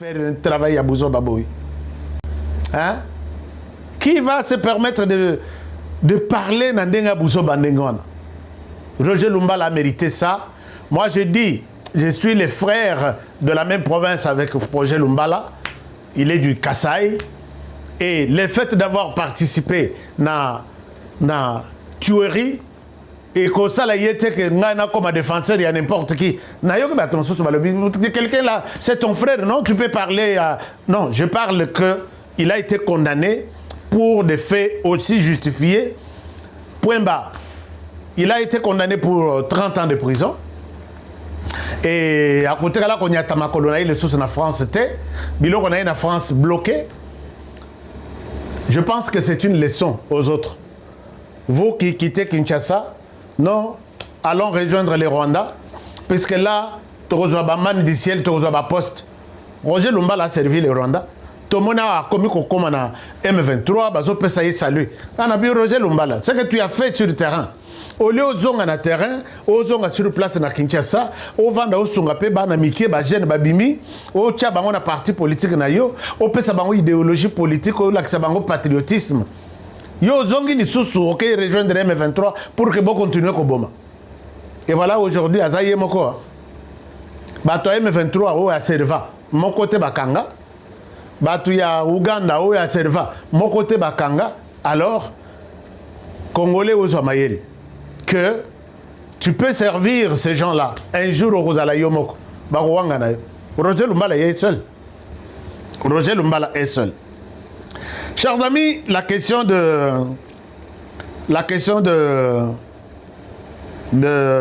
faire un travail à Bouzo Baboui. Hein? Qui va se permettre de parler dans Ndenga Bouzo Bandengwana? Roger Lumbala a mérité ça. Moi, je dis, je suis le frère de la même province avec Roger Lumbala. Il est du Kasaï. Et le fait d'avoir participé à la tuerie, et que ça, comme défenseur, il y a n'importe qui. Quelqu'un là, c'est ton frère, non? Tu peux parler à... Non, je parle qu'il a été condamné pour des faits aussi justifiés. Point barre. Il a été condamné pour 30 ans de prison. Et à côté de là, on y a Tamakolona, les sources en France, Bilo, on a une France bloquée. Je pense que c'est une leçon aux autres. Vous qui quittez Kinshasa, non, allons rejoindre les Rwandais, puisque là, Torozaba man du ciel, Torozaba poste. Roger Lumbala a servi les Rwandais. Tout le monde a commis comme on M23, bazo pesaye salut. On a vu Roger Lumbala. Ce que tu as fait sur le terrain. Au lieu de zonga na terrain, au zonga sur place na Kinshasa, au vanda au songa pe ba na mikie ba jeune ba bimi, au tia bango na parti politique na yo, au pesa bango idéologie politique, au laksa bango patriotisme. Yo zongi ni susu OK rejoindre M23 pour que bon continue ko boma. Et voilà aujourd'hui azaye moko. Bato M23 o ya serva, mon côté bakanga. Bato ya Uganda o ya serva, mon côté bakanga. Alors Congolais aux Amayeli, que tu peux servir ces gens-là un jour au Rosala Yomoko. Roger Lumbala est seul. Roger Lumbala est seul. Chers amis, la question de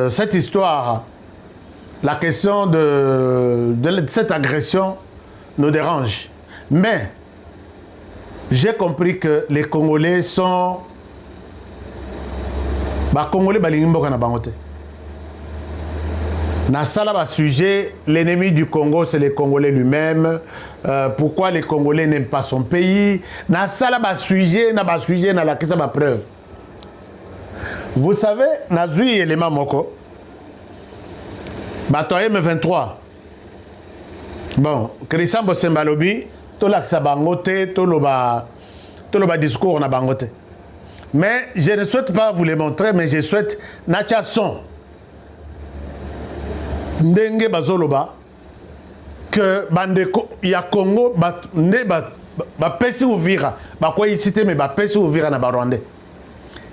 cette histoire, la question de cette agression nous dérange. Mais j'ai compris que les Congolais sont... Les Congolais sont bangote. Na sala sujet, l'ennemi du Congo, c'est les Congolais lui-même. Pourquoi les Congolais n'aiment pas son pays? Na sala sujet, na la kisa ba preuve. Vous savez, na zui élément moko. Bato M23. Bon, Christian Bosembalobi, to la kisa bangote, to loba discours na bangote. Mais je ne souhaite pas vous les montrer, mais je souhaite nacha son. Ndenge bazoloba que bandeko ya Congo pesi ouvira quoi ici mais pesi ouvira na Rwandais.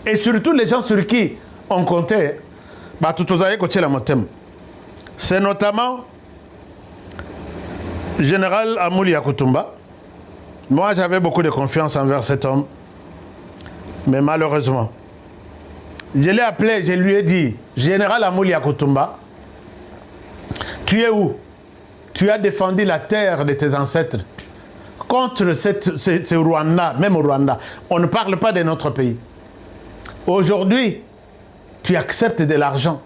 Et surtout les gens sur qui on comptait c'est notamment Général Amouli Yakutumba. Moi j'avais beaucoup de confiance envers cet homme, mais malheureusement je l'ai appelé, je lui ai dit: Général Amouli Yakutumba, tu es où? Tu as défendu la terre de tes ancêtres contre ce Rwanda, même au Rwanda. On ne parle pas de notre pays. Aujourd'hui, tu acceptes de l'argent.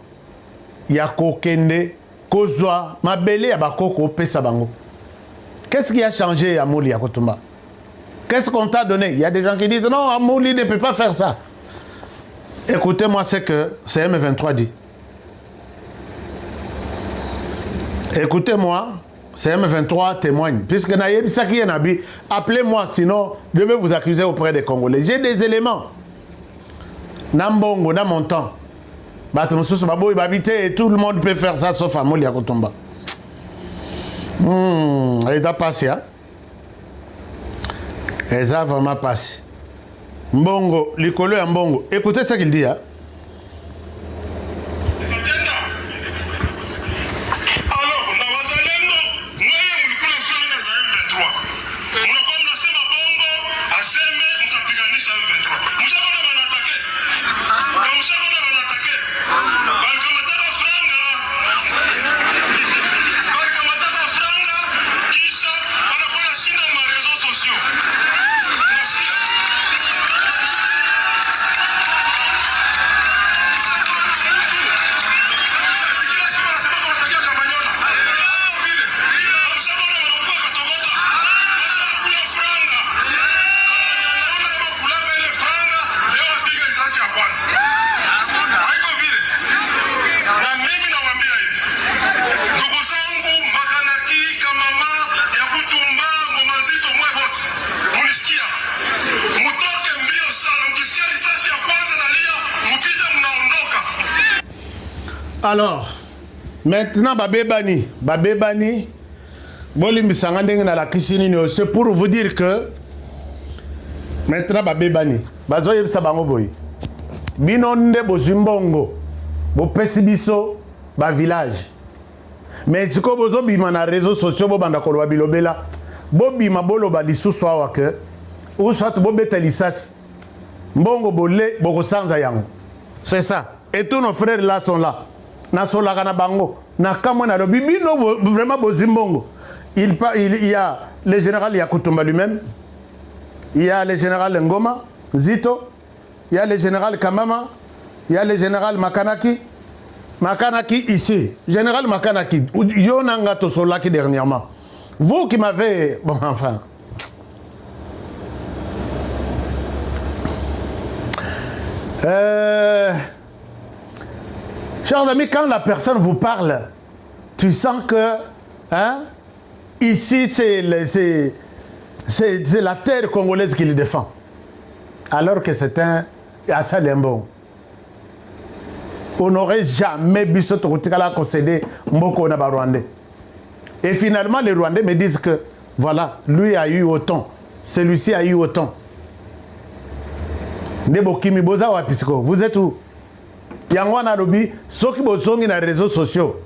Yako Kende, Kozwa, Mabele, Abakoko, Pesabango. Qu'est-ce qui a changé à Amouli Yakutumba? Qu'est-ce qu'on t'a donné? Il y a des gens qui disent non, Amouli ne peut pas faire ça. Écoutez-moi ce que M23 dit. Écoutez-moi, M23 témoigne. Puisque Naïb Saki Nabi, appelez-moi, sinon je vais vous accuser auprès des Congolais. J'ai des éléments. Nambongo, dans mon temps. Et tout le monde peut faire ça sauf Amouli Yakutumba. Il a passé, hein? Il a vraiment passé. Mbongo, Likolo et Mbongo. Écoutez ce qu'il dit, hein? Alors, maintenant, Babébani, c'est pour vous dire que maintenant, Babébani, Bazoye Sabangoboy, Binonde Bozumbongo, Bopesibiso, village. Mais si vous avez des réseaux sociaux, vous avez des bilobela, vous avez des choses que ou soit vous avez des lisas, mbongo bolé, boko sanza yango. C'est ça. Et tous nos frères là sont là. Na solaka na bango, na kamwe na lobi bino vraiment bozimbongo. Il y a le général Yakutumba lui-même, il y a le général Ngoma, Zito, il y a le général Kamama, il y a le général Makanaki. Makanaki ici, général Makanaki, Yonanga Tosolaki dernièrement. Vous qui m'avez... Bon, enfin... Chers amis, quand la personne vous parle, tu sens que... Hein, ici, c'est la terre congolaise qui le défend. Alors que c'est un Assalembo. On n'aurait jamais vu ce Tokotikala concéder Mboko Naba Rwandais. Et finalement, les Rwandais me disent que, voilà, lui a eu autant, celui-ci a eu autant. Nebokimi Boza Wapisiko, vous êtes où? Yangwana Lobi, ceux qui sont dans les réseaux sociaux.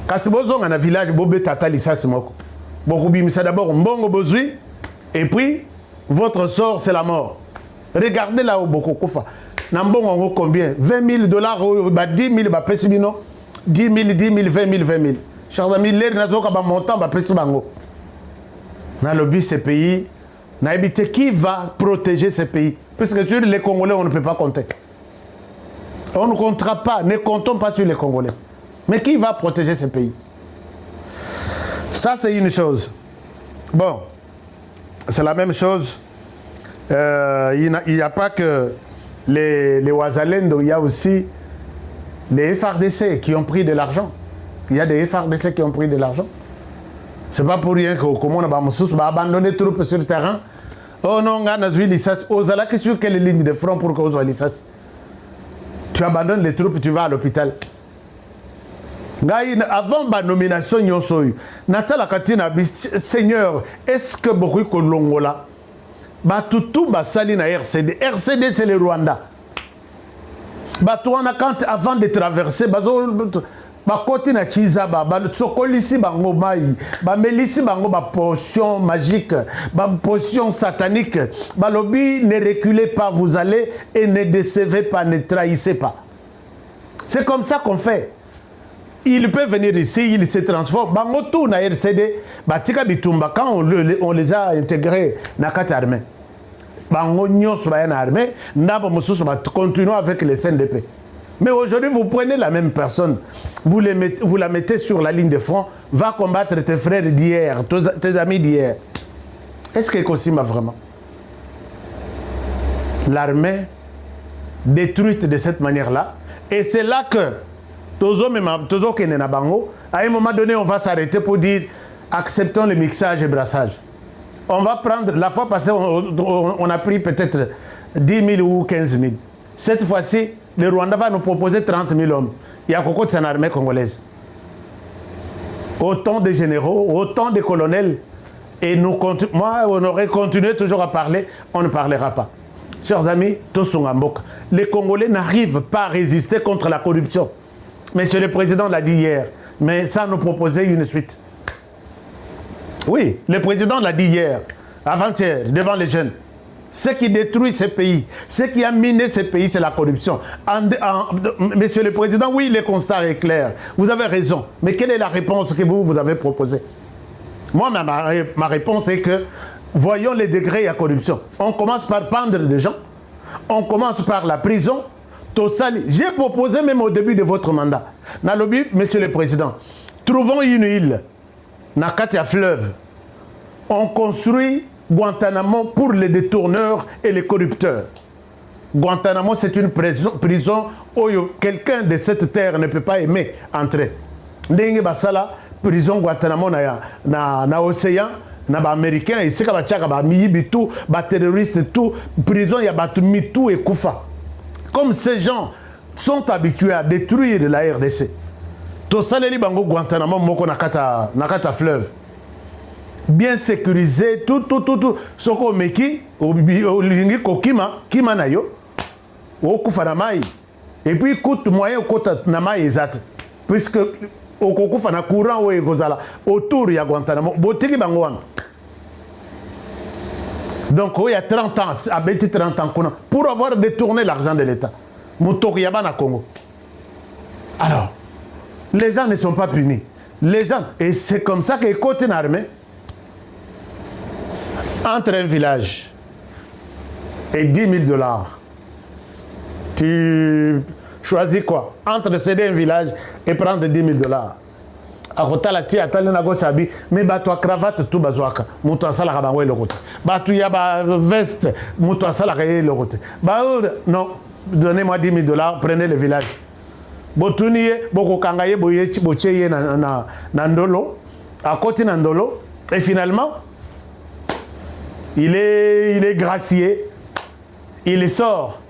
Quand vous êtes dans un village, vous êtes Tata Lissa Simoko. Beaucoup bimisa d'abord Mbongo Bozui, et puis votre sort, c'est la mort. Regardez là où beaucoup Kofa. Nambongo combien? 20 000 $, 10 000 $, 10 000, 10 000, 20 000, 20 000. Chers amis, l'air n'a pas montant, bango. Dans le but, ces pays, qui va protéger ces pays? Parce que sur les Congolais, on ne peut pas compter. On ne comptera pas, ne comptons pas sur les Congolais. Mais qui va protéger ces pays? Ça, c'est une chose. Bon, c'est la même chose. Il n'y a pas que les Ouazalendo, il y a aussi les FRDC qui ont pris de l'argent. Il y a des FRDC qui ont pris de l'argent. Ce n'est pas pour rien que comment on va abandonner les troupes sur le terrain. Oh non, on a vu l'ISAS. Ozalaki sur quelle ligne de front pour que vous l'ISAS? Tu abandonnes les troupes, tu vas à l'hôpital. Avant ma nomination, Natala Katina, Seigneur, est-ce que beaucoup de Longola Batutu basali na RCD. RCD c'est le Rwanda. Batouana quand avant de traverser bakoti na Chizaba, sokolisi bango mai, melisi bango potion magique, potion satanique. Balobi ne reculez pas, vous allez et ne décevez pas, ne trahissez pas. C'est comme ça qu'on fait. Il peut venir ici, il se transforme. Bango tout na RCD, batika bitumba quand on les a intégrés na kati armée. Bango nyos ba en armée, nabo mususu ba continuons avec les CNDP. Mais aujourd'hui, vous prenez la même personne, vous la mettez sur la ligne de front, va combattre tes frères d'hier, tes amis d'hier. Est-ce que Kosima vraiment? L'armée détruite de cette manière-là, et c'est là que à un moment donné, on va s'arrêter pour dire acceptons le mixage et brassage. On va prendre, la fois passée, on a pris peut-être 10 000 ou 15 000. Cette fois-ci, le Rwanda va nous proposer 30 000 hommes. Il y a beaucoup de armée congolaise. Autant de généraux, autant de colonels. Et nous, moi, on aurait continué toujours à parler, on ne parlera pas. Chers amis, les Congolais n'arrivent pas à résister contre la corruption. Monsieur le Président l'a dit hier, mais ça nous proposait une suite. Oui, le Président l'a dit hier, avant-hier, devant les jeunes. Ce qui détruit ces pays, ce qui a miné ces pays, c'est la corruption. Monsieur le Président, oui, le constat est clair. Vous avez raison. Mais quelle est la réponse que vous avez proposée? Moi, ma réponse est que, voyons les degrés à corruption. On commence par pendre des gens. On commence par la prison. J'ai proposé même au début de votre mandat. Nalobi, Monsieur le Président, trouvons une île, Nakatia fleuve. On construit Guantanamo pour les détourneurs et les corrupteurs. Guantanamo, c'est une prison où quelqu'un de cette terre ne peut pas aimer entrer. Ndenge basala, prison Guantanamo na océan, na ba américain, ici ka ba tchaka ba miyibi tout, ba terroriste tout, prison ya ba mitou et koufa. Comme ces gens, sont habitués à détruire la RDC. To saleli bango Guantanamo moko nakata fleuve. Bien sécurisé, tout. Soko meki, olingi kokima, kima na yo, okufa na mai. Et puis coûte moyen kota na mai ezate. Puisque okufa na courant o ekozala autour ya Guantanamo, botiki bango wana. Donc il y a 30 ans, à 30 ans, pour avoir détourné l'argent de l'État. Moutoki Yabana Congo. Alors, les gens ne sont pas punis. Les gens, et c'est comme ça que côté armée, entre un village et 10 000 $, tu choisis quoi? Entre céder un village et prendre 10 000 $. A kota la tia tali na go sabi mais bato cravate tout bazwaka muto asala ka bango le côté bato ya ba veste muto asala ka le côté ba non donnez-moi 10 000 $, prenez le village botuniye boko kangaye boye bocheye na ndolo à côté na ndolo et finalement il est gracié, il sort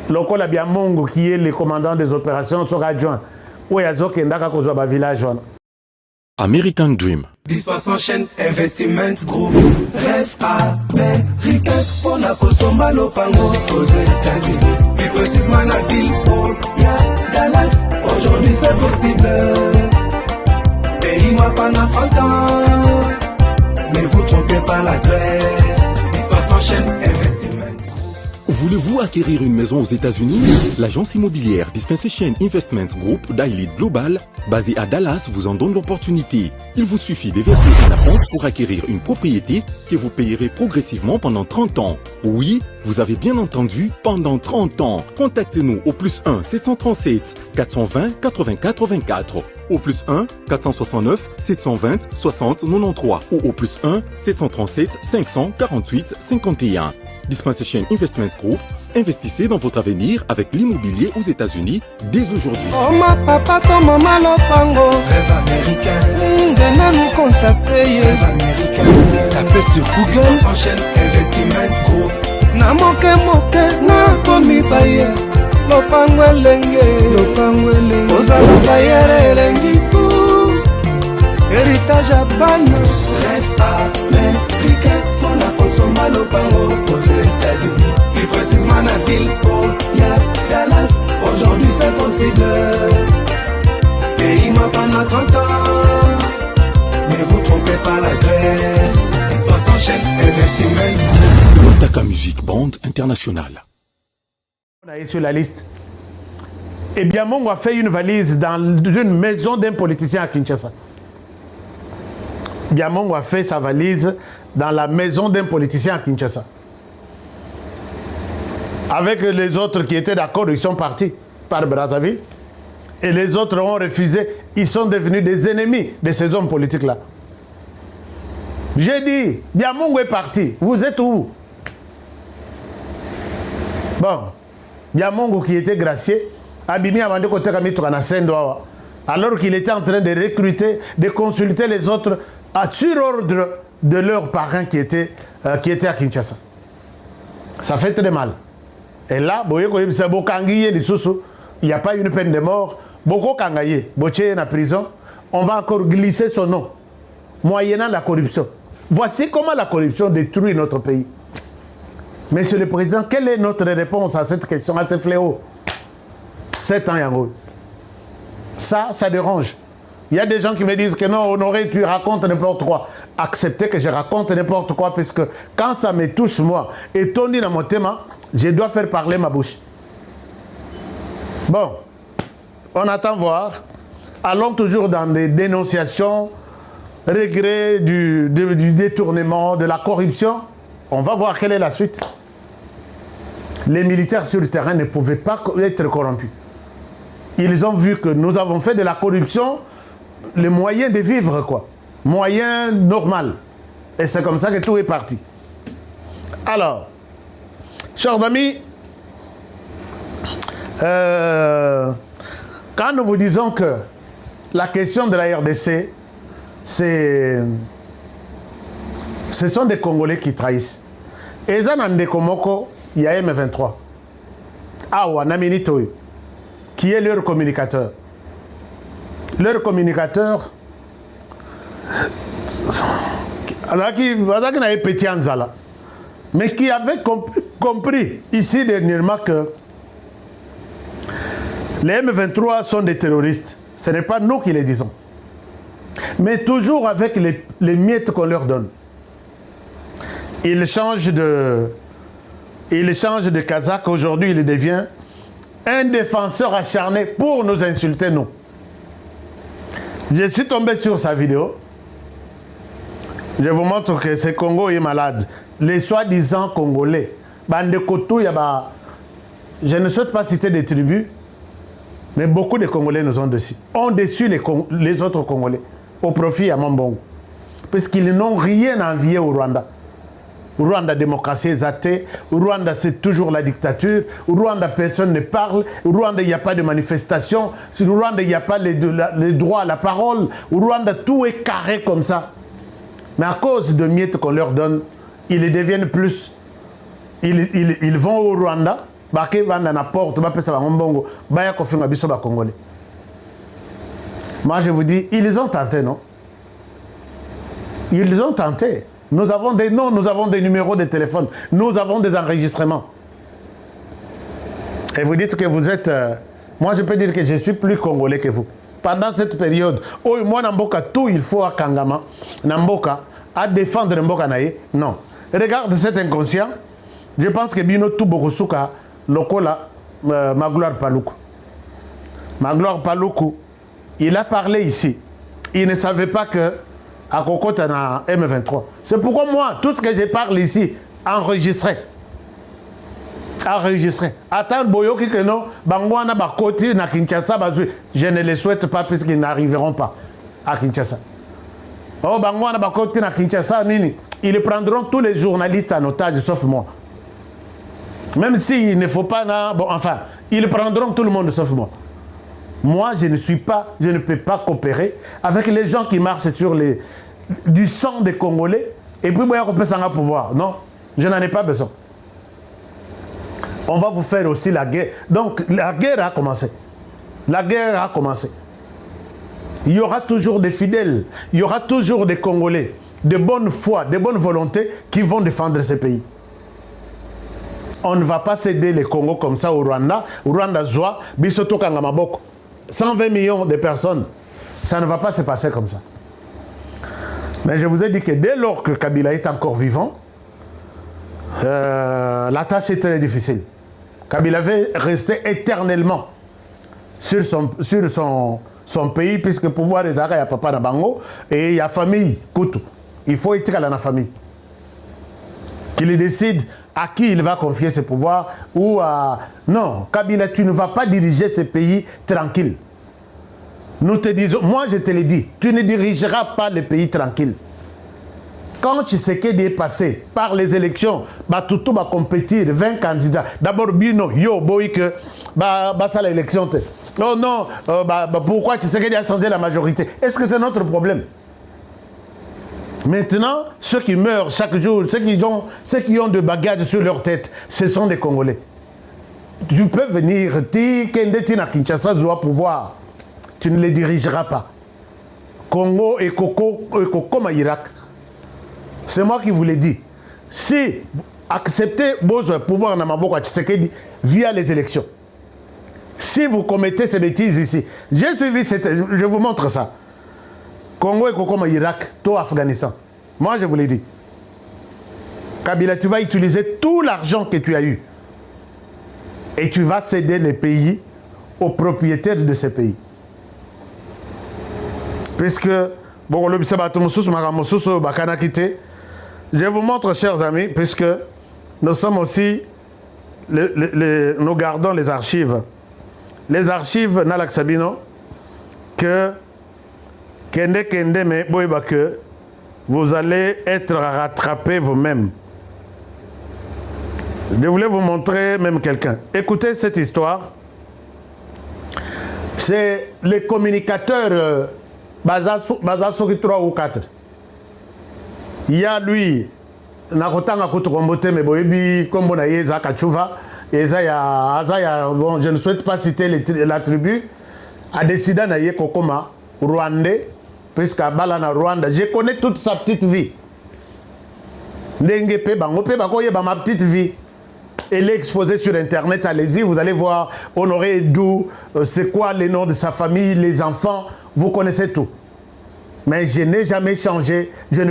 Lokola Biamongo qui est le commandant des opérations sur adjoint. Où est-ce ndaka kozwa ba village wana. American Dream. Dispassant chaîne Investment Group. Rêve américain pour la Kosomba Lopango aux États-Unis. Plus précisément la ville où il y a Dallas. Aujourd'hui c'est possible. Pays-moi pendant 30 ans. Ne vous trompez pas l'adresse. Dispassant chaîne Investment. Voulez-vous acquérir une maison aux États-Unis? L'agence immobilière Dispensation Investment Group d'Elite Global, basée à Dallas, vous en donne l'opportunité. Il vous suffit de verser un acompte pour acquérir une propriété que vous payerez progressivement pendant 30 ans. Oui, vous avez bien entendu, pendant 30 ans. Contactez-nous au +1 737 420 84 24, au +1 469 720 60 93 ou au +1 737 548 51. Dispensation Investment Group, investissez dans votre avenir avec l'immobilier aux États-Unis dès aujourd'hui. Oh ma papa, ton maman Lopango. Rêve américain. Venez nous contacter. Rêve américain. Tapez sur Google. S'enchaîne Investment Group. Na moke na komi baye. Lopango elenge. Ozala baye elengi pou. Héritage à banne. Rêve américain. Kosomba Lopango aux États-Unis, plus précisément la ville où il y a Dallas. Aujourd'hui c'est possible. Pays m'a pendant 30 ans. Ne vous trompez pas l'adresse. Dispassant chaîne Investment. Taka Music Band International. On est sur la liste. Eh bien, Mongo a fait une valise dans une maison d'un politicien à Kinshasa. Biamongo a fait sa valise dans la maison d'un politicien à Kinshasa. Avec les autres qui étaient d'accord, ils sont partis par Brazzaville. Et les autres ont refusé. Ils sont devenus des ennemis de ces hommes politiques-là. J'ai dit, Biamongo est parti. Vous êtes où? Bon, Biamongo qui était gracié, Abimi a vendu côté Kamitrana Sendoa, alors qu'il était en train de recruter, de consulter les autres sur ordre de leurs parents qui étaient à Kinshasa. Ça fait très mal. Et là, il n'y a pas une peine de mort. Boko Kangaye, Boché est en prison. On va encore glisser son nom, moyennant la corruption. Voici comment la corruption détruit notre pays. Monsieur le Président, quelle est notre réponse à cette question, à ce fléau? 7 ans, Yango. Ça dérange. Il y a des gens qui me disent que non, Honoré, tu racontes n'importe quoi. Acceptez que je raconte n'importe quoi, puisque quand ça me touche, moi, et Tony dans mon thème, je dois faire parler ma bouche. Bon, on attend voir. Allons toujours dans des dénonciations, regrets du détournement, de la corruption. On va voir quelle est la suite. Les militaires sur le terrain ne pouvaient pas être corrompus. Ils ont vu que nous avons fait de la corruption le moyen de vivre, quoi. Moyen normal. Et c'est comme ça que tout est parti. Alors, chers amis, quand nous vous disons que la question de la RDC, ce sont des Congolais qui trahissent. Et ça, dans des Komoko, il y a M23. Awa Naminito, qui est leur communicateur. Leur communicateur, mais qui avait compris ici dernièrement que les M23 sont des terroristes. Ce n'est pas nous qui les disons. Mais toujours avec les miettes qu'on leur donne. Il change de Kazakh. Aujourd'hui, il devient un défenseur acharné pour nous insulter, nous. Je suis tombé sur sa vidéo. Je vous montre que ce Congo est malade. Les soi-disant Congolais. Je ne souhaite pas citer des tribus, mais beaucoup de Congolais nous ont déçu les autres Congolais au profit à Mambongo. Parce qu'ils n'ont rien envié au Rwanda. Au Rwanda, démocratie est athée. Au Rwanda, c'est toujours la dictature. Au Rwanda, personne ne parle. Au Rwanda, il n'y a pas de manifestation. Au Rwanda, il n'y a pas les droits à la parole. Au Rwanda, tout est carré comme ça. Mais à cause de miettes qu'on leur donne, ils deviennent plus. Ils vont au Rwanda. Moi, je vous dis, ils ont tenté, non? Ils ont tenté. Nous avons des noms, nous avons des numéros de téléphone, nous avons des enregistrements. Et vous dites que vous êtes... moi, je peux dire que je suis plus congolais que vous. Pendant cette période, oh, moi, Namboka, tout il faut à Kangama, Namboka, à défendre Namboka Naye. Non. Regarde cet inconscient. Je pense que Bino Toubokusuka, Lokola, Magloire Paloukou. Magloire Paloukou, il a parlé ici. Il ne savait pas que à Kokota na M23. C'est pourquoi moi, tout ce que je parle ici, enregistré. Enregistré. Attends, Boyoki que non, Bangwana Bakoti na Kinshasa, je ne les souhaite pas puisqu'ils n'arriveront pas à Kinshasa. Oh, Bangwana Bakoti na Kinshasa, Nini, ils prendront tous les journalistes en otage, sauf moi. Même s'il ne faut pas, bon, enfin, ils prendront tout le monde sauf moi. Moi, je ne peux pas coopérer avec les gens qui marchent sur du sang des Congolais et puis on peut s'en pouvoir. Non, je n'en ai pas besoin. On va vous faire aussi la guerre. Donc, la guerre a commencé. La guerre a commencé. Il y aura toujours des fidèles, il y aura toujours des Congolais, de bonne foi, de bonne volonté qui vont défendre ce pays. On ne va pas céder les Congo comme ça au Rwanda. Au Rwanda, Zoa, Bisoto Kangamaboko. 120 millions de personnes. Ça ne va pas se passer comme ça. Mais je vous ai dit que dès lors que Kabila est encore vivant, la tâche est très difficile. Kabila veut rester éternellement sur son pays, puisque pouvoir des arrêts, il y a papa na bango et il y a famille, Koutou. Il faut être dans la famille. Qu'il décide à qui il va confier ses pouvoirs ou à... Non, Kabila, tu ne vas pas diriger ce pays tranquille. Nous te disons, moi je te l'ai dit, tu ne dirigeras pas le pays tranquille. Quand Tshisekedi est passé par les élections, Batutu va compétir, 20 candidats. D'abord, Bino, Yo, Boïke, ça l'élection. Oh non, pourquoi Tshisekedi a changé la majorité? Est-ce que c'est notre problème? Maintenant, ceux qui meurent chaque jour, ceux qui ont de bagages sur leur tête, ce sont des Congolais. Tu peux venir, Kinshasa doit pouvoir. Tu ne les dirigeras pas. Congo et Koko Irak. C'est moi qui vous l'ai dit. Si acceptez vos pouvoirs dans Maboko Tshisekedi via les élections, si vous commettez ces bêtises ici, j'ai suivi je vous montre ça. Congo et Koko Irak, tout Afghanistan. Moi, je vous l'ai dit. Kabila, tu vas utiliser tout l'argent que tu as eu. Et tu vas céder les pays aux propriétaires de ces pays. Puisque, bon, je vous montre, chers amis, puisque nous sommes aussi, nous gardons les archives. Les archives, Nalak Sabino, que vous allez être rattrapés vous-même. Je voulais vous montrer même quelqu'un. Écoutez cette histoire. C'est les communicateurs Bazasoki 3 ou 4. Il y a lui, Nakotanga Kutukombote, Meboebi, Kombonaye, Zakachuva, bon, je ne souhaite pas citer la tribu, a décidé d'aller Kokoma, Rwandais, puisqu'à Balana Rwanda, je connais toute sa petite vie. Ndenge pe bango pe bakoye ba ma petite vie. Elle est exposée sur internet, allez-y, vous allez voir Honoré Edou, c'est quoi les noms de sa famille, les enfants, vous connaissez tout. Mais je n'ai jamais changé, je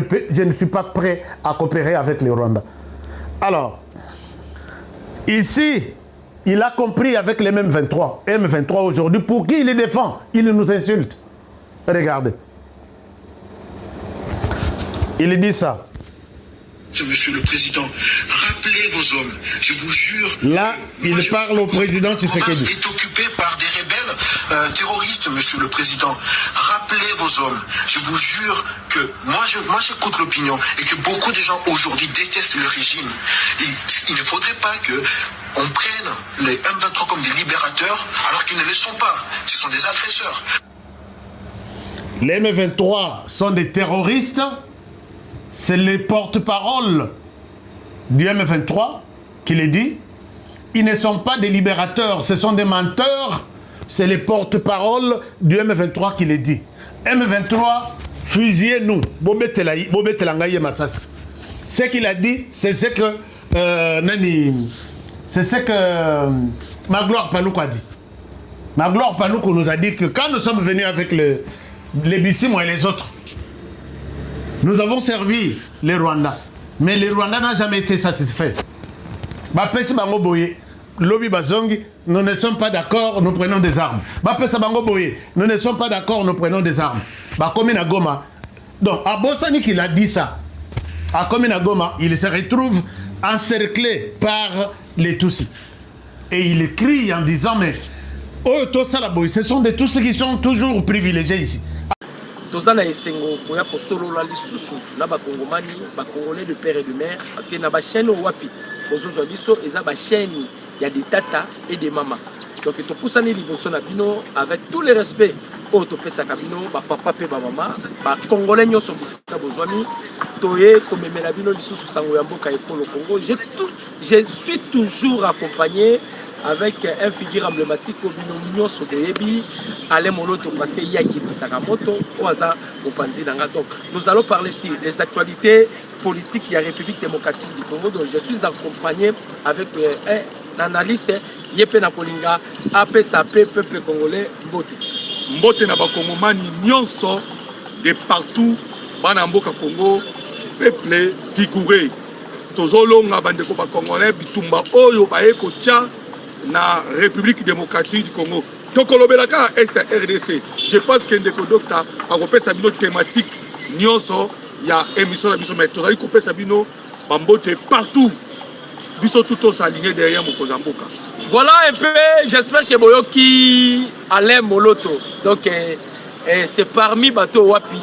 ne suis pas prêt à coopérer avec les Rwandais. Alors, ici, il a compris avec les M23. M23 aujourd'hui, pour qui il les défend? Il nous insulte. Regardez. Il dit ça. Monsieur le Président, rappelez vos hommes, je vous jure. Là, il parle au président Tshisekedi. Est occupé par des rebelles terroristes, Monsieur le Président. Rappelez vos hommes. Je vous jure que moi j'écoute l'opinion et que beaucoup de gens aujourd'hui détestent le régime. Il ne faudrait pas que on prenne les M23 comme des libérateurs alors qu'ils ne le sont pas. Ce sont des agresseurs. Les M23 sont des terroristes. C'est les porte-paroles du M23 qui les dit. Ils ne sont pas des libérateurs, ce sont des menteurs. C'est les porte-paroles du M23 qui les dit. M23, fusillez-nous. Ce qu'il a dit, c'est ce que Magloire Paloukou a dit. Magloire Paloukou nous a dit que quand nous sommes venus avec les Bissimo et les autres, nous avons servi les Rwandais, mais les Rwandais n'ont jamais été satisfaits. Bapesi Bango Boye, Lobi Bazongi, nous ne sommes pas d'accord, nous prenons des armes. Bapesa Bango Boye, nous ne sommes pas d'accord, nous prenons des armes. Bakomina Goma. Donc, à Bossani qu'il a dit ça, à Komina Goma, il se retrouve encerclé par les Tutsis. Et il crie en disant, mais, oh, Tosalaboy, ce sont des Tutsis qui sont toujours privilégiés ici. Tozana esengo koya kosolola lisusu na bakongomani bakongolais de père et de mère parce que na ba chaîne wapi ozozwa biso eza ba chaîne ya des tata et des mamas donc to poussani liboso na bino avec tout le respect o to pesa kabino ba papa pe ba mama ba congolais nyoso bisika bozwami toye komemela bino lisusu sango ya mboka ekolo Congo je suis toujours accompagné avec un figure emblématique au binomio Sodeyebi, Alain Moloto, parce qu'il y a Kiti Sakamoto, Oaza, Opandi Nanga. Donc, nous allons parler ici des actualités politiques de la République démocratique du Congo. Donc, je suis accompagné avec un analyste, Yepe Napolinga, APSAP, peuple congolais, Mbote. Mbote na bakongomani nyonso de partout, Banamboka Congo, peuple vigoureux. Tozolonga bandeko ba congolais bitumba oyo baye kotia na République démocratique du Congo. Tokolobelaka SRDC. Je pense que ndeko docteur a repéré sa bino thématique nyonso ya émission na biso mais tozali couper sa bino bambote partout. Biso tout s'aligner derrière Mokozamboka. Voilà un peu, j'espère que Boyoki Alain Moloto. Donc c'est parmi bateau wapi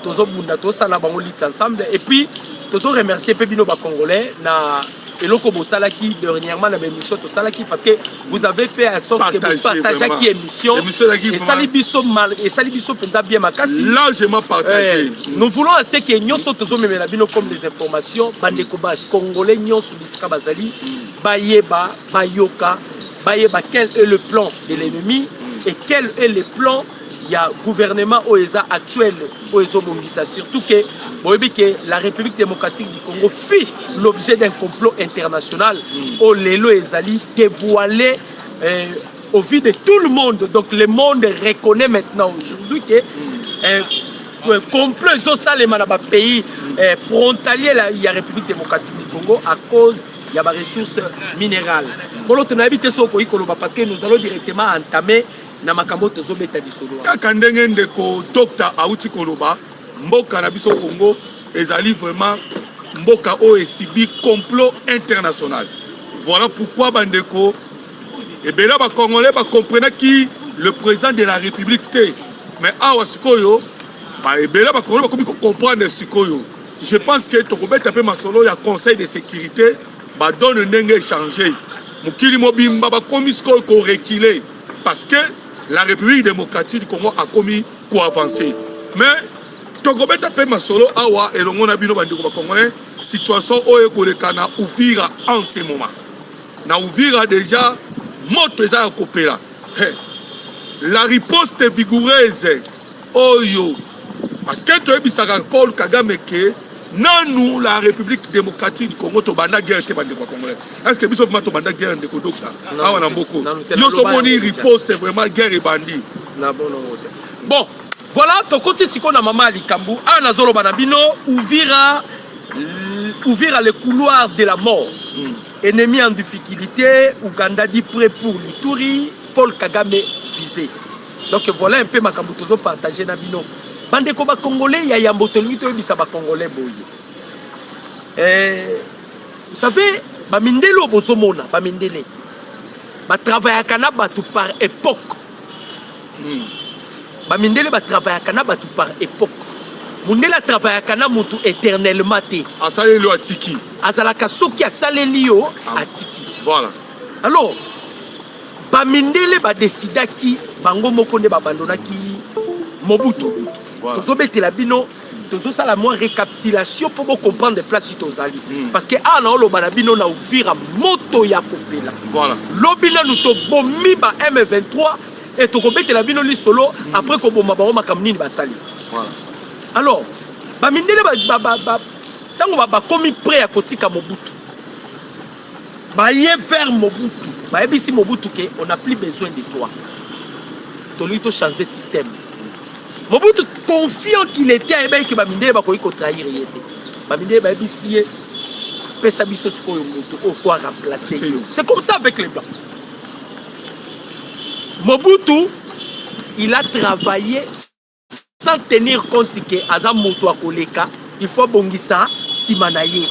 tozo bunda to sala bango lit ensemble et puis tozo remercier Pebino ba congolais na Eloko Bosalaki dernièrement dans l'émission Tosalaki parce que vous avez fait en sorte que vous partagez qui émission et Salibiso mal et Salibiso penda bien makasi largement partagé. Nous voulons assez que nyoso tozo memela bino comme les informations bandeko ba congolais nyoso bisika bazali bayeba bayoka bayeba quel est le plan de l'ennemi et quel est le plan il y a gouvernement OESA actuel OESA Bongisa surtout que la République démocratique du Congo fit l'objet d'un complot international au Lelo Ezali dévoilé au vu de tout le monde. Donc le monde reconnaît maintenant aujourd'hui que complot Zosalema dans le pays frontalier il y a République démocratique du Congo à cause il y a des ressources minérales. Parce que nous allons directement entamer na makambo tozobeta bisolo kaka ndenge ndeko docteur auti koloba mboka na biso Congo ezali vraiment mboka o esibi complot international. Voilà pourquoi bandeko et bien là ba congolais ba comprenait qui le président de la République té mais awa sikoyo ba et bien là ba congolais ba komi comprendre sikoyo. Je pense que tokobeta pe masolo ya conseil de sécurité ba donne ndenge échanger mukili mobimba ba komi sikoyo ko reculer parce que la République démocratique du Congo a commis quoi avancer. Mais Tokobeta pe masolo awa elongo na bino bandeko ba congolais situation oyo kolekana ouvira en ce moment. na Uvira déjà moto eza ya kopela. La riposte vigoureuse oyo parce que tu ebisaka Paul Kagame ke nanou la République démocratique du Congo to banda guerre te bande congolais. Est-ce que biso vraiment to banda guerre ndeko docteur awa na mboko yo so moni riposte vraiment guerre et bandit na bon voilà to côté siko na mama Likambu ana zolo banabino Uvira le couloir de la mort. Ennemi en difficulté, Ouganda dit prêt pour l'Ituri, Paul Kagame visé. Donc voilà un peu ma kambutozo partagé na bino. Bande ko ba congolais ya yamboto lui to bisa ba congolais boye. Vous savez, ba mindelo bozomona, ba mindele. Ba travailler kana batu par époque. Ba mindele ba travailler kana batu par époque. Mundela travaille kana mutu éternellement te. Asaleli lo atiki. Azalaka soki asaleli yo atiki. Voilà. Alors, ba mindele ba décidaki bango moko nde babandonaki Mobutu. Voilà. Tozo betela bino, tozo sala moi récapitulation pour comprendre des places tozali. Parce que ana oloba na bino na Uvira moto ya kopela. Voilà. Lobina nous to bomi ba M23 et to kobetela bino li solo après ko bomba bango makamnini basali. Voilà. Alors, bamindele tango bakomi prêt à kotika Mobutu. Baye vers Mobutu. Baye bisi Mobutu ke on n'a plus besoin de toi. Toli to changer système. Mobutu confiant qu'il était ben que bamindele bakoyi ko trahir yete. Bamindele baye bisi pesa biso siko yo Mobutu au fois remplacer. C'est comme ça avec les blancs. Mobutu il a travaillé sans tenir compte que Azam Moto a koleka, il faut bongisa Simanaye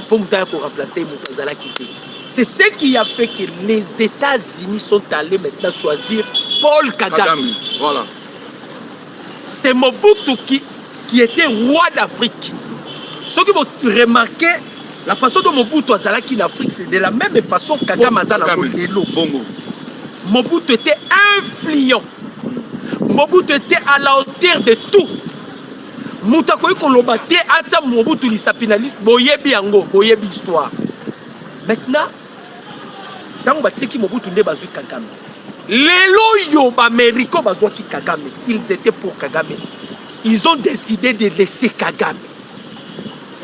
pour remplacer Moutazala Kité. C'est ce qui a fait que les États-Unis sont allés maintenant choisir Paul Kagame. Voilà. C'est Mobutu qui était roi d'Afrique. Ce que vous remarquez, la façon dont Mobutu a zalaki en Afrique, c'est de la même façon que Kagame a zalaki. Mobutu était influent. Mobutu était à la hauteur de tout. Moutakoy kolobate ata Mobutu li sapinali boyebi yango boyebi histoire. Maintenant, dans batiki Mobutu nde bazui Kagame. Lelo yo ba Américains bazwaki Kagame, ils étaient pour Kagame. Ils ont décidé de laisser Kagame.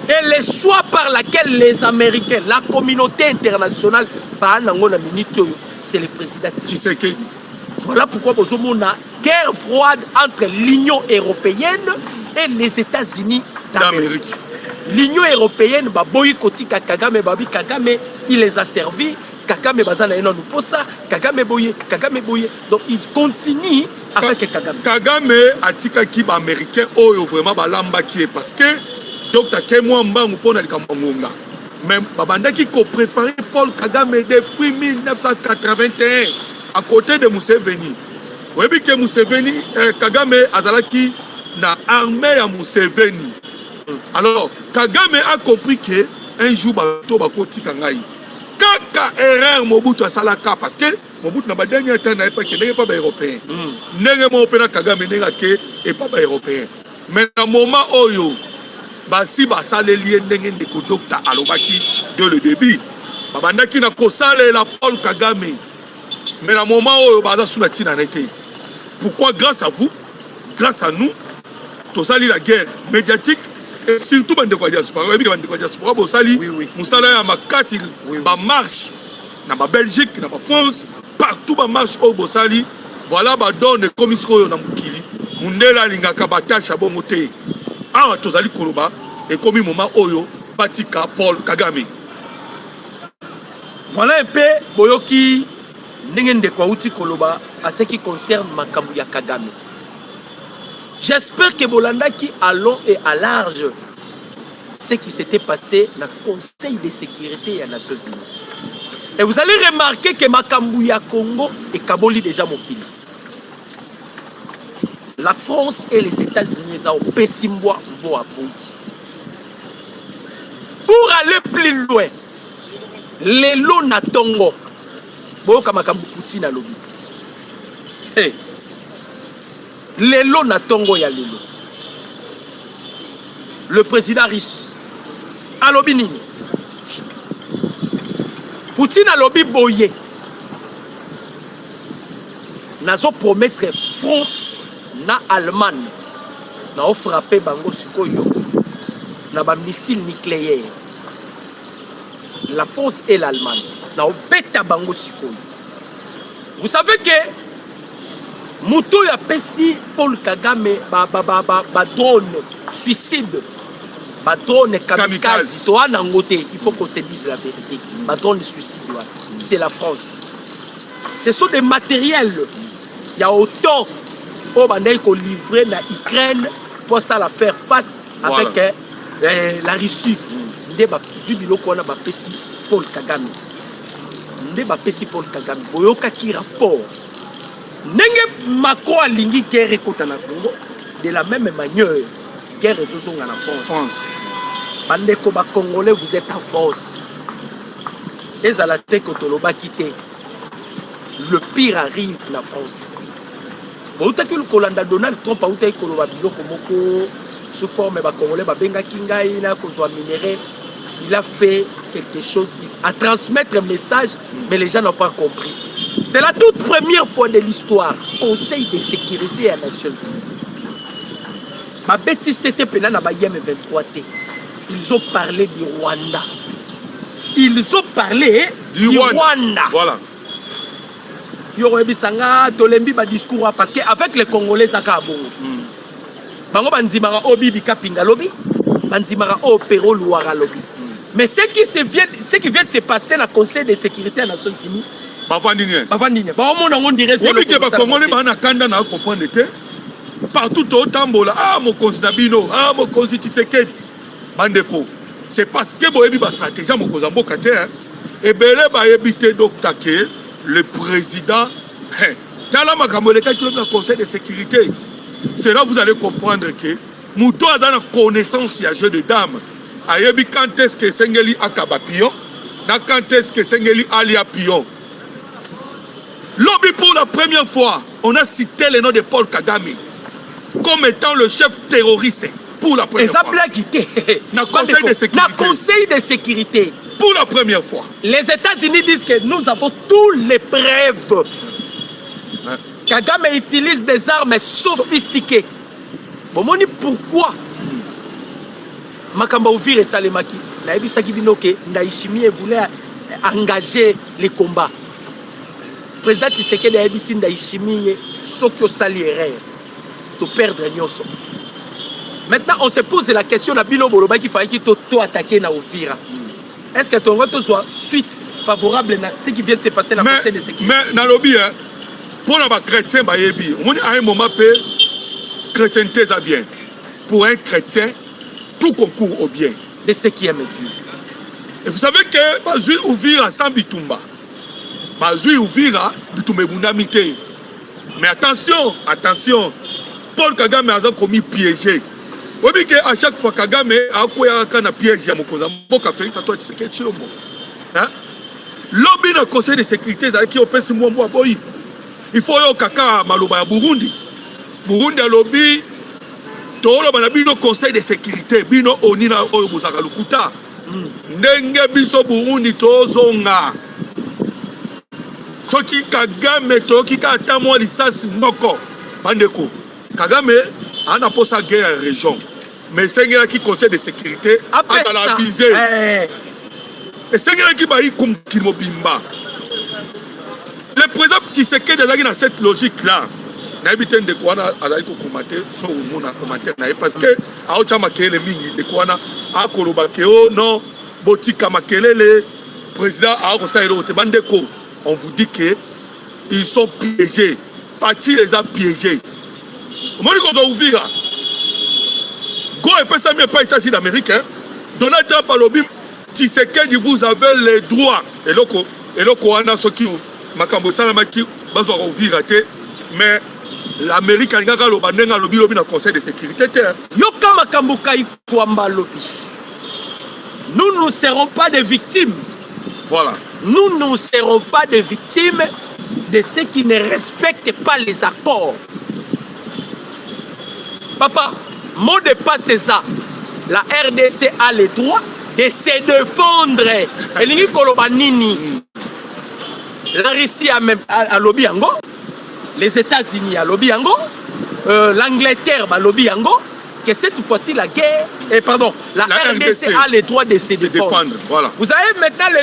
Et le choix par lequel les Américains, la communauté internationale, c'est le président Tshisekedi. Voilà pourquoi nous avons une guerre froide entre l'Union européenne et les États-Unis d'Amérique. L'Union européenne, Kagame, il les a servis. Kagame bazana eno nuposa, Kagame boye. Donc il continue avec Kagame. Kagame atika ki ba américain oyo vraiment balamba ki parce que Dr. Kemwa Mbangu pona likambangonga. Même babandaki ko préparer Paul Kagame depuis 1981 à côté de Museveni. Vous voyez que Museveni Kagame azalaki na armée ya Museveni. Alors Kagame a compris que un jour bato bakotika ngai. Kaka erreur Mobutu asalaka parce que Mobutu na ba dernier temps na pas que n'est pas européen. N'est mo pena Kagame n'est que et pas européen. Mais dans moment oyo basi basale lien ndenge ndeko docteur alobaki de le début. Babandaki na kosale la Paul Kagame. Mais dans moment oyo baza sous la tina n'était. Pourquoi grâce à vous, grâce à nous, tout ça la guerre médiatique et surtout bande de diaspora, bosali musala ya makati ba marche na ba Belgique na ba France partout ba marche au bosali voilà ba donne comme oyo na mukili mundela lingaka batasha bongo te ah tozali koloba et comme moment oyo batika Paul Kagame. Voilà un peu boyoki ndenge ndeko uti koloba à ce qui concerne makambu ya Kagame. J'espère que Bolandaki à long et à large ce qui s'était passé dans le Conseil de sécurité des Nations Unies. Et vous allez remarquer que Makambouya Congo et Kaboli déjà Mokili. La France et les États-Unis ont pessimbois pour aller plus loin, les lots na Tongo. Boyoka Makambu Poutine à lobby. Hey. Lelo na Tongo ya lelo. Le président russe Alobinini Poutine a lobby boyé. Nazo promettre France na Allemagne. Na frappé bango sikoyo. Na ba missile nucléaire. La France et l'Allemagne. Na beta bango sikoyo. Vous savez que Moutou ya pesi Paul Kagame ba drone suicide. Ba drone kamikaze. Toi nangote, il faut qu'on se dise la vérité. Ba drone suicide, c'est la France. Ce sont des matériels. Il y a autant au bandai qu'on livrait na Ukraine pour ça la faire face avec la Russie. Ndeba zubilo kona ba pesi Paul Kagame. Ndeba pesi Paul Kagame. Boyoka ki rapport. Nenge Macron a lingi guerre kota na Congo de la même manière guerre zozonga na France. Bandeko ba Congolais, vous êtes en France. Et à la tête kotoloba quitté. Le pire arrive la France. Bautaki le Kolanda Donald Trump a outé koloba biloko moko sous forme ba Congolais ba benga kingai na kozwa minéraux. Il a fait quelque chose à transmettre un message, mais les gens n'ont pas compris. C'est la toute première fois de l'histoire. Conseil de sécurité à Nations Unies. Ma bêtise c'était pendant la M23T. Ils ont parlé du Rwanda. Ils ont parlé du Rwanda. Voilà. Yorobisanga tolembi ba discours parce que avec les Congolais ça ka bon. Bango banzimara obi bikapinga lobi, banzimara o pero luara lobi. Mais ce qui vient de se passer dans le Conseil de sécurité des Nations Unies, partout au Tambola, mon considabino, mon constitution, bandeko. C'est parce que boyebi ba stratégie mon kozambo kate et belé ba éviter d'octaquer le président. Tala makamoleka qui est dans le Conseil de sécurité. C'est là vous allez comprendre que Mouto a dans la connaissance il y a jeu de dames. Ayebi quand est-ce que Sengeli akaba pion, na quand est-ce que Sengeli alia pion. Lobby pour la première fois, on a cité le nom de Paul Kagame comme étant le chef terroriste pour la première fois. Dans le Conseil de sécurité. Pour la première fois. Les États-Unis disent que nous avons toutes les preuves. Kagame utilise des armes sophistiquées. Bon, pourquoi? Makamba Ouvir et Salemaki, Naïbisaki Binoke, Ndaïchimi voulait engager les combats. Le président Tshisekedi Naïbisi Ndaïchimi, Sokyo Saliere, de perdre Nyonso. Maintenant, on se pose la question à Bilo Boloba qu'il fallait qu'il attaquer na Ouvira. Est-ce que ton vote soit suite favorable à ce qui vient de se passer dans le Conseil de sécurité? Mais dans le lobby, pour les chrétiens, on a un moment peu chrétienté ça bien. Pour un chrétien, tout concourt au bien de ce qui aime Dieu. Et vous savez que Bazui Ouvira sans Bitumba. Bazui Ouvira, Bitumba Bunamite. Mais attention, attention. Paul Kagame a commis piégé. Vous voyez qu'à chaque fois Kagame a un piège à Mokoza. Moka Félix, à toi, tu sais que tu es hein? Lobby dans le Conseil de sécurité, qui opère ce mois, il faut y kaka maloba à Burundi. Burundi a lobby. Tolo banabino Conseil de sécurité bino onina oyo bozaka lukuta ndenge biso Burundi tozonga soki Kagame toki ka tamo lisasi moko bandeko Kagame ana posa guerre région mais sengela ki Conseil de sécurité a la visée et sengela ki bayi kum kimobimba le président Tshisekedi est dans cette logique là. N'habitez de quoi a commenté sur mon commentaire parce que a autre makele mingi de quoi a kolobakeo non botika makele le président a conseillé le bandeko on vous dit que ils sont piégés. Fatih les a piégés. Moi je vais ouvrir go et pas ça mais pas États-Unis d'Amérique Donald Trump a lobby Tshisekedi vous avez les droits et loko ana soki makambo salamaki bazo ouvrir mais l'Amérique a lobby dans le Conseil de sécurité. Nous ne serons pas des victimes. Voilà. Nous ne serons pas des victimes de ceux qui ne respectent pas les accords. Papa, mot de passe c'est ça. La RDC a le droit de se défendre. Elingi koloba nini. La Russie a lobby yango, les États-Unis a lobby yango, l'Angleterre a lobby yango, que cette fois-ci la guerre, la RDC a le droit de se défendre. Voilà. Vous avez maintenant le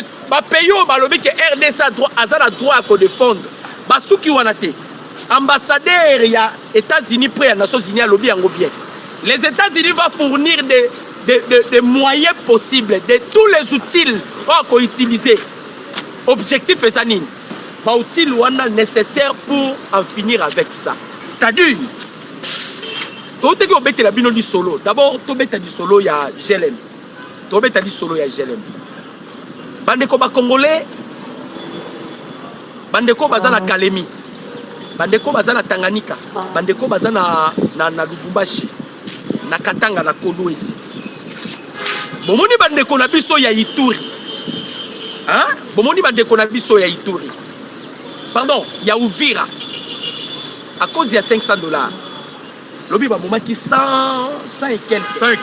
pays où lobby que RDC a le droit à se défendre. Basuki wanate, ambassadeur il y a États-Unis près à Nations Unies a lobby yango bien. Les États-Unis vont fournir des moyens possibles, de tous les outils qu'on peut utiliser. Objectif est ça. Outils nécessaires pour en finir avec ça. C'est-à-dire, d'abord, du solo, il y a GLM. Du solo, il y a GLM. Bandeko Congolais, Bandeko Bazana Kalemi, Bandeko Bazana Tanganyika, Bandeko Bazana na Lubumbashi, na Katanga, na Kolwezi. Bomoni Bandeko na biso ya Ituri. Hein? Bomoni Bandeko na biso ya Ituri. Pardon, il y a Uvira. À cause il y a $500. Lobi ba bomaki 100 et quelques. 105.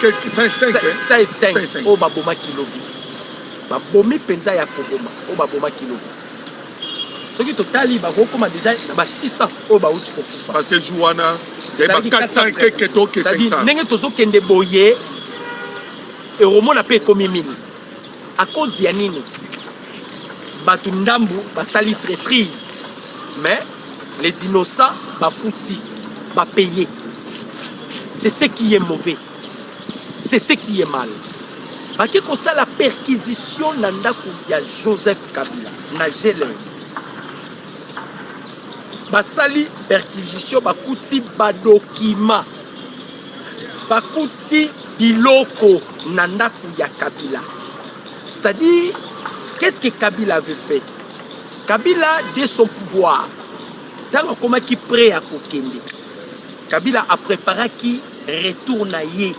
Oh ba bomaki lobi. Ba bomi penza ya koboma. Oh ba bomaki lobi. Ce qui total ba kokoma déjà ba 600 oh ba uti kokufa. Parce que Jouana il y a 400 quelques to que 500. Nenge tozo kende boye et romona pe komi 1000. À cause ya nini? Batu ndambu basali traîtrise. Mais les innocents bafouti, payés. C'est ce qui est mauvais. C'est ce qui est mal. Baki ko ça la perquisition nandaku ya Joseph Kabila na Gélin. Basali perquisition bakuti ba document. Bakuti biloko nandaku ya Kabila. C'est-à-dire qu'est-ce que Kabila avait fait? Kabila, dès son pouvoir, tant comment qui prêt à Kokende, Kabila a préparé qui retourne à Yé.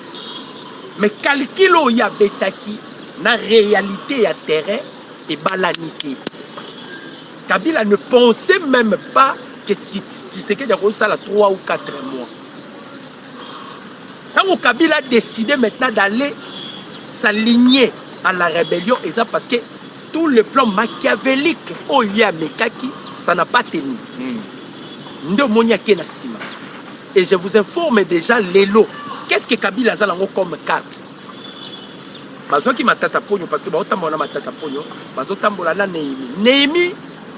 Mais calculo ya betaki, na réalité à terrain et balanité. Kabila ne pensait même pas que tu sais qu'il y a ça 3 ou 4 mois. Tant que Kabila a décidé maintenant d'aller s'aligner à la rébellion, et ça parce que tout le plan machiavélique au Mekaki, ça n'a pas tenu. Et je vous informe déjà l'élo. Qu'est-ce que Kabila a comme carte? Parce que Néhémie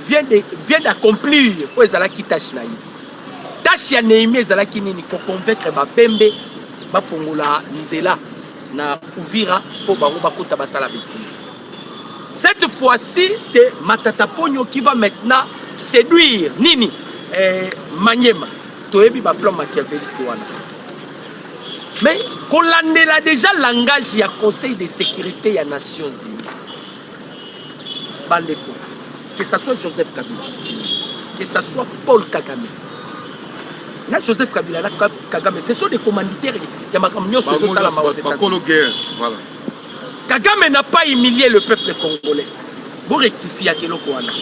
vient d'accomplir tâche ya Néhémie ezalaki nini ko convaincre Bapembe bafongola nzela na Uvira pour bango bakota basala bêtise. Cette fois-ci, c'est Matata Pogno qui va maintenant séduire Nini Maniema. Toebi ba plan machiavélique. Mais qu'on a déjà langage du Conseil de sécurité des Nations Unies. Bandeko. Que ce soit Joseph Kabila, que ce soit Paul Kagame. Là, Joseph Kabila, là, Kagame, ce sont des commanditaires. Il y a ma camion sur ça la voilà. Kagame n'a pas humilié le peuple congolais. Vous rectifiez à Kelokouana.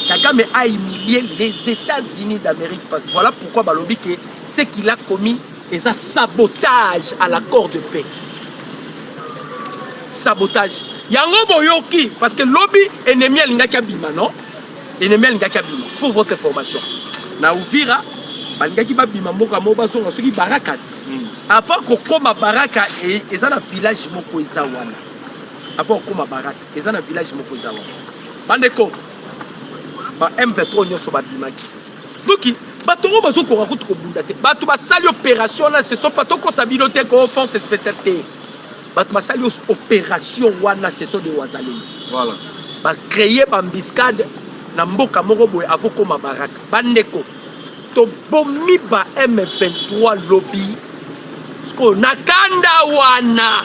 Kagame a humilié les États-Unis d'Amérique. Voilà pourquoi Balobi que ce qu'il a commis est un sabotage à l'accord de paix. Sabotage. Yango boyoki parce que lobby ennemi alingaki abima non? Ennemi alingaki abima pour votre information. Na Uvira balingaki babima mboka moba songa soki baraka. Avant qu'on koma baraka et ils ont un village moko ezawana. Avant qu'on koma baraka, ils ont un village moko ezawana. Bandeko. Ba M23 nyoso babimaki. Donc batongo bazo ko raconte ko bundate. Batu ba sali opération là, ce sont pas to ko sabiloté ko force spécialité. Batu ba sali opération wana ce sont des wazalendo. Voilà. Ba créer ba embuscade na mboka moko boy avant koma baraka. Bandeko. To bomi ba M23 lobby. Sko nakanda wana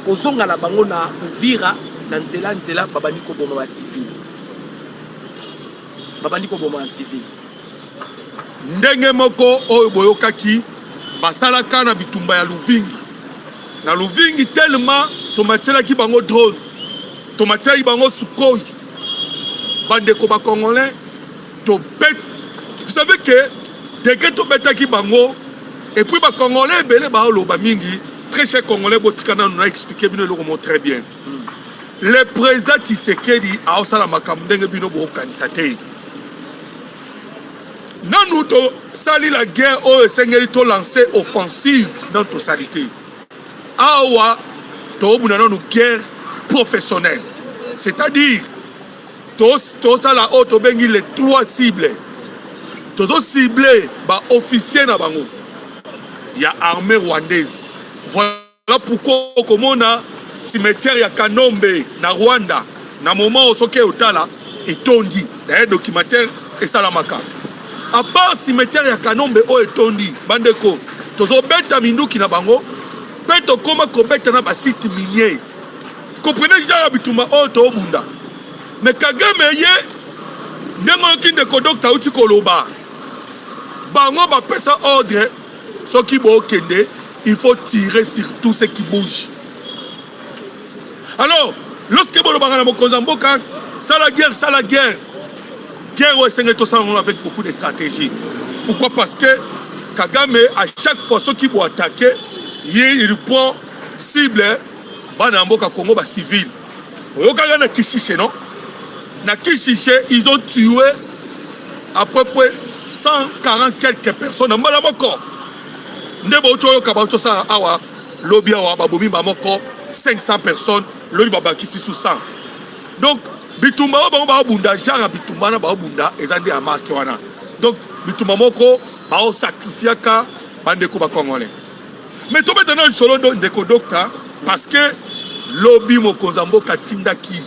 kozonga na bango na Uvira na nzela babandi ko boma ba civil. Babandi ko boma ba civil. Ndenge moko oyo boyokaki basalaka na bitumba ya Luvingi. Na Luvingi tellement tomatielaki bango drone. Tomatielaki bango Sukhoi. Bandeko ba Congolais to bet. Vous savez que dès que to betaki bango et puis les Congolais, les mingi, très chers Congolais, nous a expliqué très bien. le président Tshisekedi a osala makambo ndenge bino bokanisa te. Nanu to sali la guerre o esengeli to lancer offensive dans to salité. Awa to buna nanu guerre professionnelle. C'est-à-dire to sala o to bengi les 3 cibles. To ciblé ba officier na bango. Il y a armée rwandaise. Voilà pourquoi comme a cimetière ya Kanombe na Rwanda na moment osoke otala etondi d'ailleurs documentaire et salamaka à part cimetière ya Kanombe o etondi bandeko tozo beta minduki na bango peto koma ko beta na ba site minier vous comprenez déjà bituma o to bunda mais Kagame ye ndengo kindeko docteur uti koloba bango ba pesa ordre soki bo kende il faut tirer sur tout ce qui bouge. Alors, lorsque vous avez ça la guerre, avec beaucoup de stratégies. Pourquoi? Parce que Kagame, à chaque fois, ceux qui vont attaquer, il prend cible, Congo civil. Regardez Kishiche, non? Na Kishiche, ils ont tué à peu près 140 quelques personnes dans Malamoko. Ndebo Choyo Kabacho Sa Awa, Lobia Awa, Babomi Bamoko, 500 personnes, Loli Babakisi sous 100. Donc, Bitumba Babunda, Jara Bitumba Babunda, et Zandi Amaki Wana. Donc, Bitumba Moko, Bao Sacrifiaka, Bandeko Bakongolais. Mais tout maintenant, je suis Ndeko Docteur, parce que Lobi Mokozambo Katindaki,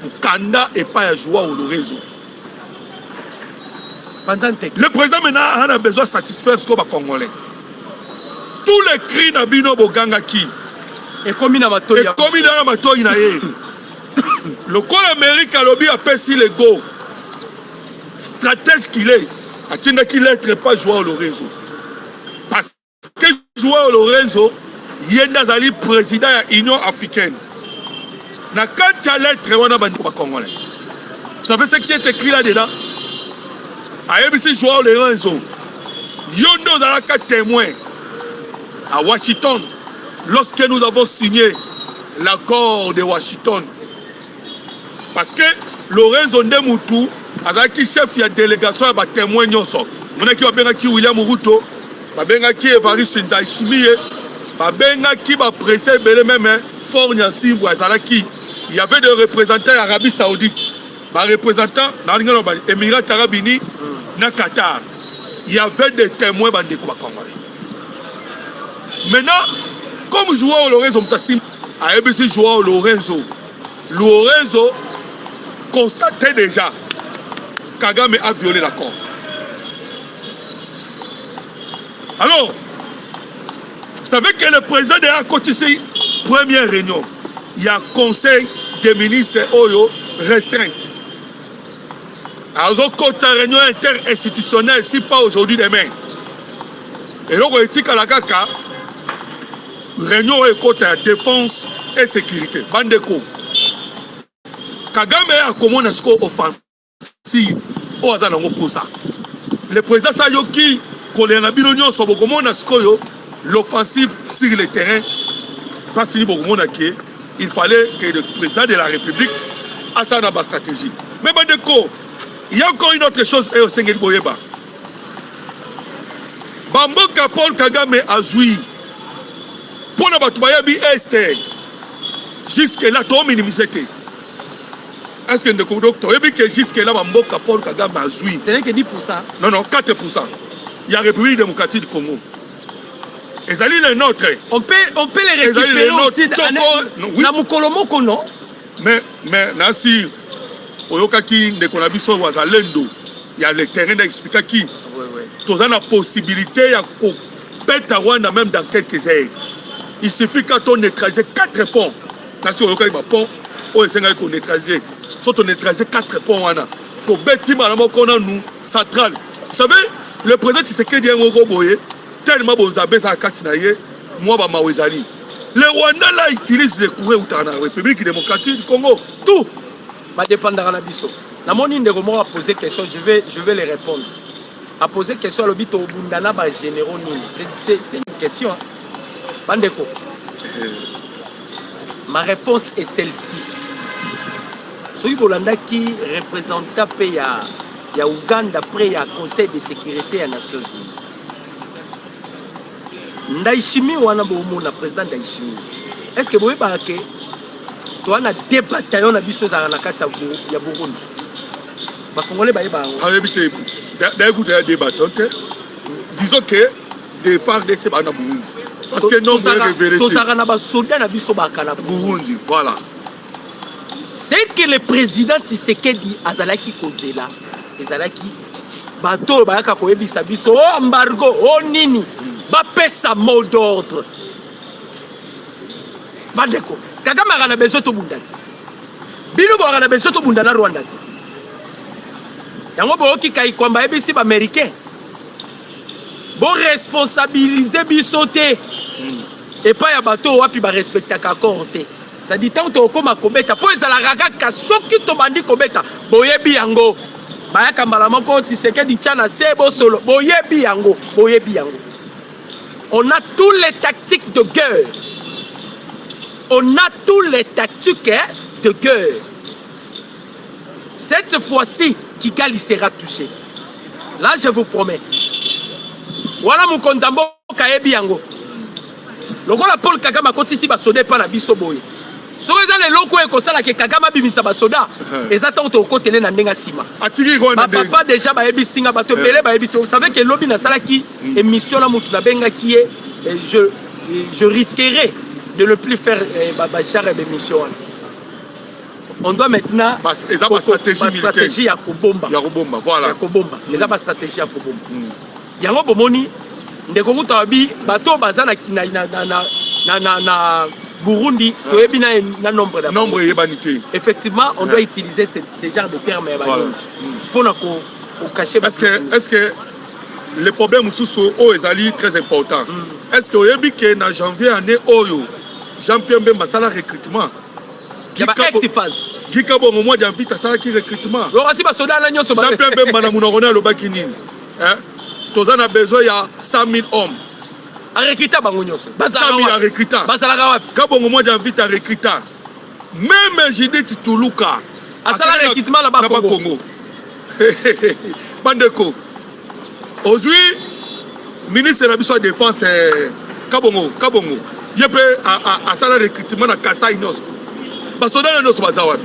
Mukanda et pas à jouer au réseau. Le président maintenant a besoin de satisfaire ce qu'on va Congolais. Tous les cris d'Abino Bogangaki. Et comme il a ma toy. Le corps Amérique a lobby appelle si les go. Stratège qu'il est. A-t-il qu'il n'être pas joueur au réseau. Parce que joueur au réseau, il y a un président de l'Union africaine. Na quand tu as l'être, on a un Congolais. Vous savez ce qui est écrit là-dedans? A ABC joueur au réseau. Yondo Zalaka témoin. À Washington, lorsque nous avons signé l'accord de Washington, parce que Lorenzo Ndemutu, avec chef de la délégation, il y a des témoins. Il y a William Ruto, il y a Evariste Ndayishimiye, il y a pressé même Fort Nyansimbo, il y avait des représentants d'Arabie Saoudite, des représentants des Émirats Arabes Unis, na Qatar. Il y avait des témoins de Congolais. Maintenant, comme joueur Lorenzo Mtassim, à ABC joueur Lorenzo constatait déjà Kagame a violé l'accord. Alors, vous savez que le président de la Côte ici, première réunion, il y a conseil des ministres Oyo restreinte. Alors, côté réunion interinstitutionnelle, si pas aujourd'hui, demain. Et donc, on est à la Kaka. Réunion et côté défense et sécurité. Bandeko. Kagame a comment est-ce qu'on offensive au Azanango pour ça. Le président Sayoki, Kolénabinonion, sur comment est-ce qu'on l'offensive sur le terrain. Parce qu'il fallait que le président de la République a sa stratégie. Mais Bandeko, il y a encore une autre chose et au Sengel Boyeba. Bamboka Paul Kagame a joui. Pour la bataille est jusque-là, tout minimisé. Est-ce que le docteur dit que jusque-là, Bamboka Paul Kagame a joui? Ce n'est que 10%. Non, non, 4%. Il y a la République démocratique du Congo. Et ça les nôtres. On peut les récupérer aussi dans Mukolomoko, non? Mais, Nassir, Oyokaki, Nekonabiso, Wazalendo, il y a le terrain d'expliquer qui. Tu as la possibilité de pète à Rwanda même dans quelques heures. Il suffit quand on neutralise 4 ponts. Nassir, Oyokaki, pont, on essaie de neutraliser. Soit on neutralise 4 ponts, pour bêtir qu'on a nous, central. Vous savez, le président Tshisekedi est un robot, tellement bon zabé à Katinaye, moi, bah, Mawezali. Les Rwandais là utilisent les courriers dans la République démocratique du Congo. Tout. Va dépendre de la biso. La monine de Romo a posé question, je vais les répondre. A posé question à l'obito Bundana ba généraux nini. C'est une question. Bandeko. Ma réponse est celle-ci. soki bolandaki représentant pe ya Uganda après ya Conseil de sécurité ya Nations Unies. Ndayishimiye wana bomona président Ndayishimiye. Est-ce que vous voyez que tu as des bataillons na biso za na kati ya Burundi? Ba Congolais ba yeba. Habité d'écouter des bataillons. Disons que des FARDC ba na Burundi. Parce que non c'est révélé. To za na ba soldats na biso ba kana Burundi, voilà. C'est que le président Tshisekedi azalaki kozela. Ezalaki bato bayaka koyebisa biso o embargo o nini. Ba pesa mot d'ordre. Bandeko, Kagame a besoin de Bundati. Bino a besoin de Bundana Rwandati. Yango boki kai kwamba ebisi ba américain. Bon responsabiliser bisoté. Et pas ya bato wapi ba respecter accord té. Ça dit tant to koma kobeta po ezala kaka soki to bandi kobeta boyebi yango. Bayaka malama ko Tshisekedi tchana sebo solo boyebi yango. On a tous les tactiques de guerre. On a tous les tactiques de guerre. Cette fois-ci, Kigali sera touché. Là, je vous promets. Voilà mon konzambo kaebi yango. Lokola Paul Kagame a koti si ba soda pa na biso boye. So eza le loko e kosala ke Kagame bimisa ba soda. Ezata to kotele na ndenga sima. Atiki ko na ndenga. Papa déjà ba ebi singa ba to belé ba ebi. Vous savez que lobby na sala ki émission la mutu na benga qui est je risquerais de ne plus faire Bachar et l'émission. On doit maintenant stratégie à Kobomba. Voilà. Kobomba. Les stratégie à Kobomba. Yango bomoni ndeko kutabi bato bazana na Burundi toyebi na nombre d'abord. Nombre yebanité. Effectivement, on doit utiliser ce genre de termes pour cacher. Est-ce que le problème sous est très important? Est-ce que vous avez que en janvier année Jean-Pierre Mbemba sala recrutement? Il y a une phase. Qui a bon moment d'envie à sala qui recrutement? Jean-Pierre Mbemba na munarona lo bakini. Hein? Tous on a besoin de 100 000 hommes. À recruter bango nyoso. 100 000 à recruter. Bazala wapi? Ka bon moment d'envie à recruter. Même Judith Tuluka. À sala recrutement là-bas Congo. Bandeko. Aujourd'hui, ministre de la Défense Kabongo. Il peut à ça le recrutement à Kassai Nos. Basoda Nos Bazawabi.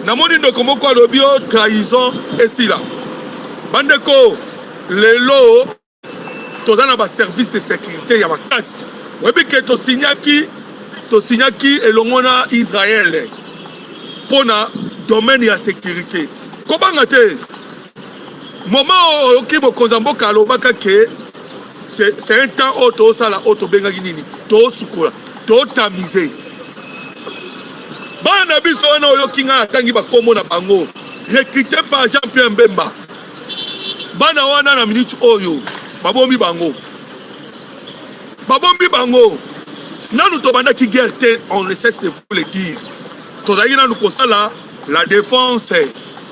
Namoni de comment quoi le bio trahison et si là. Bandeko, les lots, tout dans le service de sécurité, il y a ma casse. Oui, mais que tu signes qui et le monde Israël pour le domaine de la sécurité. Comment on moment qui me konzambo kalobaka que c'est un temps auto sala auto benga nini to sukula to tamiser bana biso na oyo kinga tangi ba kombo na bango recruté par Jean-Pierre Mbemba bana wana na minute oyo babombi bango nanu to banda ki guerre on ne cesse de vous le dire to zaï na nous kosala la défense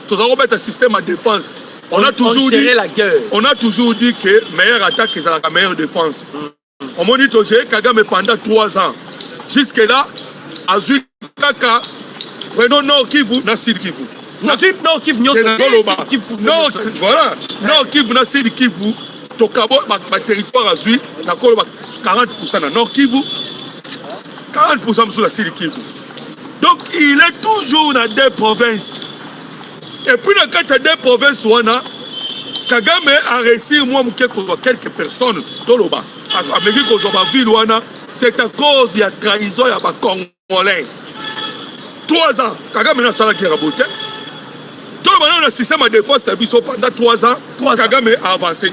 to za robeta système de défense. On a toujours dit que meilleure attaque c'est la meilleure défense. On m'a dit que Kagame pendant 3 ans. Jusque-là, Azui Kaka, prenons Nord Kivu, Nassir Kivu. Nord Kivu, voilà. Nord Kivu, Nassir Kivu, Tokabo, ma territoire Azui, 40% dans Nord Kivu, 40% sur la Siri Kivu. Donc il est toujours dans des provinces. Et puis dans deux provinces, Kagame a réussi quelques personnes. C'est à cause de la trahison de la Congolais. 3 ans, Kagame n'a pas raboté. Tout le monde a un système de défense pendant 3 ans. Kagame a avancé.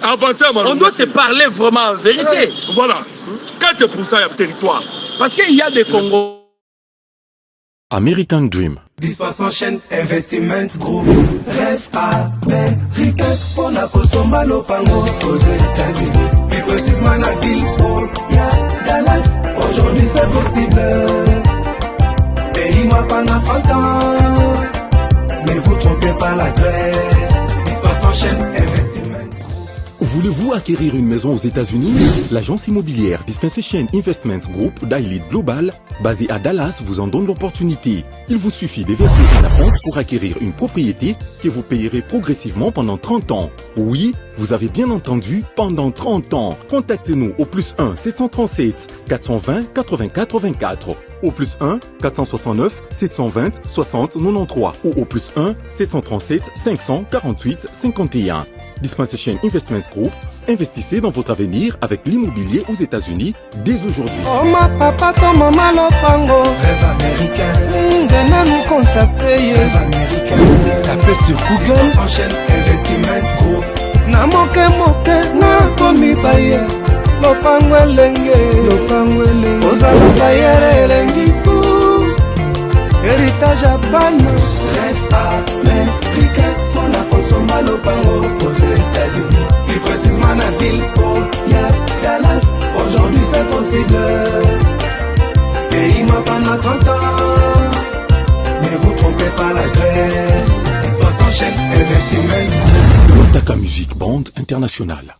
On doit se parler vraiment en vérité. Voilà. 4% du territoire. Parce qu'il y a des Congos. American Dream. Dispace en chaîne Investment Group. Rêve américain pour la Kosomba Lopango aux États-Unis. Plus précisément la ville où il y a Dallas. Aujourd'hui c'est possible. Pays m'a pas 30 ans. Mais vous trompez pas l'adresse. Dispace en chaîne Investment Group. Voulez-vous acquérir une maison aux États-Unis? L'agence immobilière Dispensation Investment Group d'Elite Global, basée à Dallas, vous en donne l'opportunité. Il vous suffit de verser un acompte pour acquérir une propriété que vous payerez progressivement pendant 30 ans. Oui, vous avez bien entendu, pendant 30 ans. Contactez-nous au +1 737 420 84 24, au +1 469 720 60 93 ou au +1 737 548 51. Dispensation Investment Group, investissez dans votre avenir avec l'immobilier aux États-Unis dès aujourd'hui. Oh ma papa, ton maman lopango. Rêve américain. Venez nous contacter. Rêve américain. Tapez sur Google. S'enchaîne Investment Group. Na moke na komi baye. Lopango elenge. Lopango elenge. Ozala baye elengi pou. Héritage à ban. Rêve américain. On a consommé lopango aux États-Unis. Plus précisément la ville pour Dallas. Aujourd'hui c'est possible. Pays m'a pendant 30 ans. Ne vous trompez pas la Grèce. Dispensation Investment Group. Taka Music Band International.